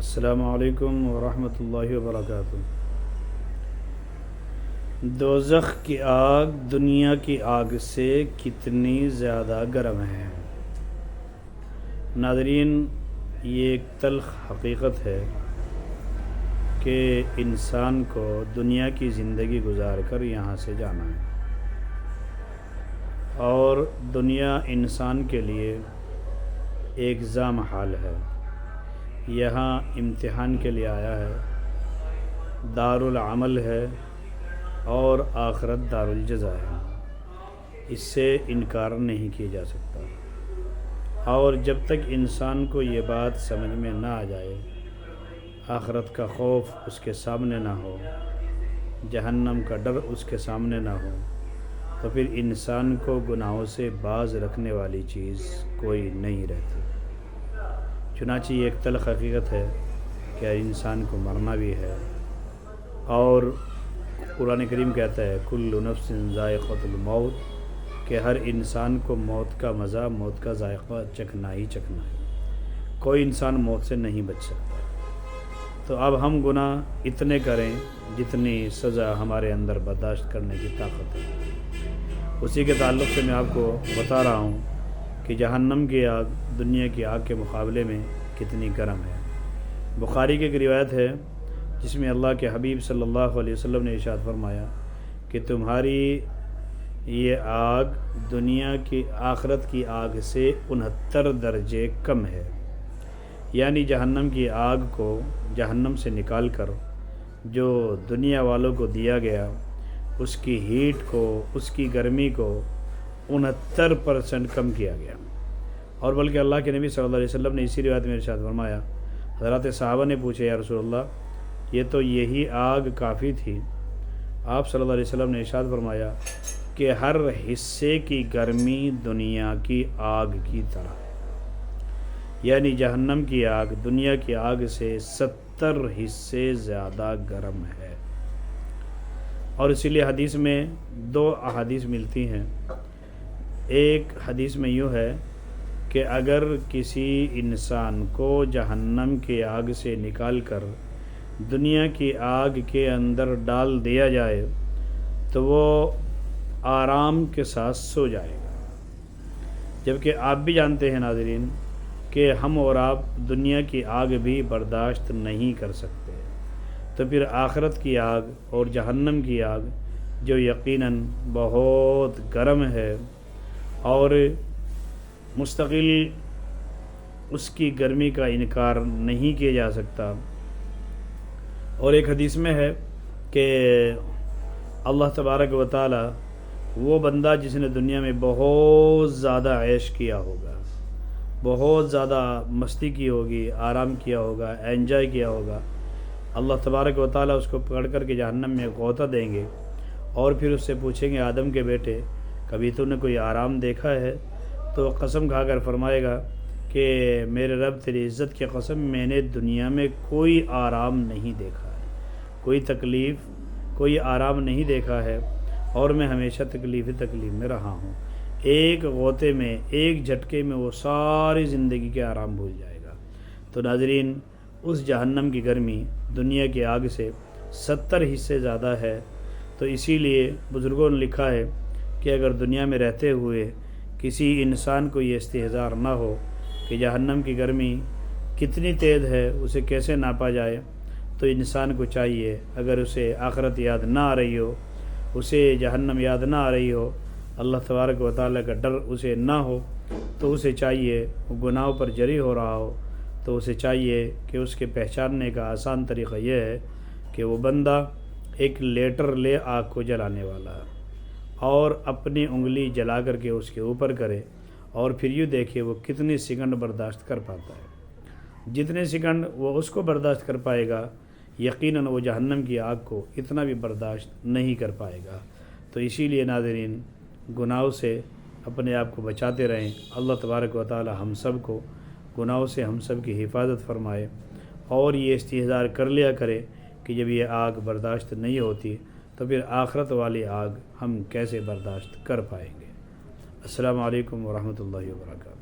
السلام علیکم ورحمۃ اللہ وبرکاتہ۔ دوزخ کی آگ دنیا کی آگ سے کتنی زیادہ گرم ہے؟ ناظرین، یہ ایک تلخ حقیقت ہے کہ انسان کو دنیا کی زندگی گزار کر یہاں سے جانا ہے، اور دنیا انسان کے لیے ایک زام حال ہے۔ یہاں امتحان کے لیے آیا ہے، دار العمل ہے اور آخرت دار الجزا ہے۔ اس سے انکار نہیں کیا جا سکتا، اور جب تک انسان کو یہ بات سمجھ میں نہ آ جائے، آخرت کا خوف اس کے سامنے نہ ہو، جہنم کا ڈر اس کے سامنے نہ ہو، تو پھر انسان کو گناہوں سے باز رکھنے والی چیز کوئی نہیں رہتی۔ چنانچہ یہ ایک تلخ حقیقت ہے کہ انسان کو مرنا بھی ہے، اور قرآن کریم کہتا ہے کل نفس ذائقۃ الموت، کہ ہر انسان کو موت کا مزہ، موت کا ذائقہ چکھنا ہی چکھنا ہے۔ کوئی انسان موت سے نہیں بچ سکتا۔ تو اب ہم گناہ اتنے کریں جتنی سزا ہمارے اندر برداشت کرنے کی طاقت ہے۔ اسی کے تعلق سے میں آپ کو بتا رہا ہوں کہ جہنم کی آگ دنیا کی آگ کے مقابلے میں کتنی گرم ہے۔ بخاری کی ایک روایت ہے جس میں اللہ کے حبیب صلی اللہ علیہ وسلم نے ارشاد فرمایا کہ تمہاری یہ آگ دنیا کی آخرت کی آگ سے 69 درجے کم ہے، یعنی جہنم کی آگ کو جہنم سے نکال کر جو دنیا والوں کو دیا گیا، اس کی ہیٹ کو، اس کی گرمی کو 69% کم کیا گیا۔ اور بلکہ اللہ کے نبی صلی اللہ علیہ وسلم نے اسی روایت میں ارشاد فرمایا، حضرات صحابہ نے پوچھے یا رسول اللہ، یہ تو یہی آگ کافی تھی؟ آپ صلی اللہ علیہ وسلم نے ارشاد فرمایا کہ ہر حصے کی گرمی دنیا کی آگ کی طرح ہے، یعنی جہنم کی آگ دنیا کی آگ سے 70 حصے زیادہ گرم ہے۔ اور اسی لیے حدیث میں 2 احادیث ملتی ہیں۔ ایک حدیث میں یوں ہے کہ اگر کسی انسان کو جہنم کی آگ سے نکال کر دنیا کی آگ کے اندر ڈال دیا جائے تو وہ آرام کے ساتھ سو جائے گا، جبکہ آپ بھی جانتے ہیں ناظرین کہ ہم اور آپ دنیا کی آگ بھی برداشت نہیں کر سکتے، تو پھر آخرت کی آگ اور جہنم کی آگ جو یقیناً بہت گرم ہے اور مستقل اس کی گرمی کا انکار نہیں کیا جا سکتا۔ اور ایک حدیث میں ہے کہ اللہ تبارک و تعالی وہ بندہ جس نے دنیا میں بہت زیادہ عیش کیا ہوگا، بہت زیادہ مستی کی ہوگی، آرام کیا ہوگا، انجوائے کیا ہوگا، اللہ تبارک و تعالی اس کو پکڑ کر کے جہنم میں غوطہ دیں گے، اور پھر اس سے پوچھیں گے آدم کے بیٹے کبھی تو نے کوئی آرام دیکھا ہے؟ تو قسم کھا کر فرمائے گا کہ میرے رب تیری عزت کی قسم، میں نے دنیا میں کوئی آرام نہیں دیکھا ہے، کوئی تکلیف، کوئی آرام نہیں دیکھا ہے، اور میں ہمیشہ تکلیف میں رہا ہوں۔ ایک غوطے میں، ایک جھٹکے میں وہ ساری زندگی کے آرام بھول جائے گا۔ تو ناظرین، اس جہنم کی گرمی دنیا کی آگ سے 70 حصے زیادہ ہے۔ تو اسی لیے بزرگوں نے لکھا ہے کہ اگر دنیا میں رہتے ہوئے کسی انسان کو یہ استحضار نہ ہو کہ جہنم کی گرمی کتنی تیز ہے، اسے کیسے ناپا جائے، تو انسان کو چاہیے، اگر اسے آخرت یاد نہ آ رہی ہو، اسے جہنم یاد نہ آ رہی ہو، اللہ تبارک و تعالیٰ کا ڈر اسے نہ ہو، تو اسے چاہیے، وہ گناہوں پر جری ہو رہا ہو، تو اسے چاہیے کہ اس کے پہچاننے کا آسان طریقہ یہ ہے کہ وہ بندہ ایک لیٹر لے آگ کو جلانے والا، اور اپنی انگلی جلا کر کے اس کے اوپر کرے، اور پھر یوں دیکھے وہ کتنی سیکنڈ برداشت کر پاتا ہے۔ جتنے سیکنڈ وہ اس کو برداشت کر پائے گا، یقیناً وہ جہنم کی آگ کو اتنا بھی برداشت نہیں کر پائے گا۔ تو اسی لیے ناظرین، گناہوں سے اپنے آپ کو بچاتے رہیں۔ اللہ تبارک و تعالی ہم سب کو گناہوں سے ہم سب کی حفاظت فرمائے، اور یہ استحضار کر لیا کرے کہ جب یہ آگ برداشت نہیں ہوتی تو پھر آخرت والی آگ ہم کیسے برداشت کر پائیں گے۔ السلام علیکم ورحمۃ اللہ وبرکاتہ۔